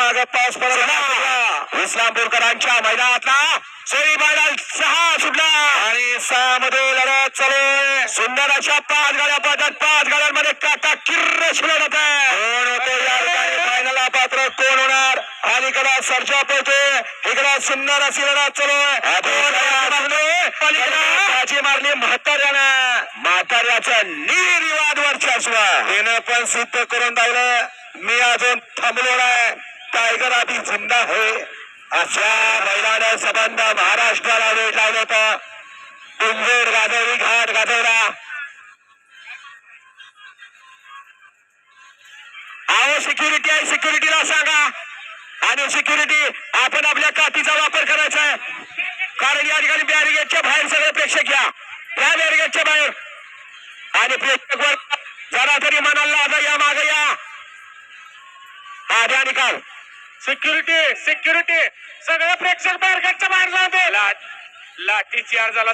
पाठीमाग पाऊस पडत इस्लामपूरकरांच्या मैदानातला सोयी मैदान 6 सुटला आणि 6 मध्ये लढत चालू. सुंदर अशा 5 गाड्या पडतात. 5 गाड्यांमध्ये काटा किर्र शिरत होत आहे. कोण होते या ठिकाणी फायनलला पात्र कोण होणार. अलीकडे सर्जा पळतोय, इकडे सुंदर अशी लढत चालू आहे. मारली म्हाताऱ्याचं निर्विवाद वर्चस्व त्यानं पण सिद्ध करून दावलं. मी अजून थांबलो नाही. टायगर आधी जिंदा आहे. अशा बैलानं संबंध महाराष्ट्राला वेळ लावलं होतं. डोंगर गाजवली, घाट गाजवला. अहो सिक्युरिटी आहे, सिक्युरिटीला सांगा. आणि सिक्युरिटी आपण आपल्या काठीचा वापर करायचा आहे. कारण या ठिकाणी बॅरिगेटच्या बाहेर सगळे प्रेक्षक या. या बॅरिगेटच्या बाहेर आणि प्रेक्षक वर्ग जरा तरी मनाला आता या मागे या. आद्या निकाल. सिक्युरिटी सगळे प्रेक्षक बॅरिगेटच्या बाहेर जाऊ दे. लाठी चार झाला.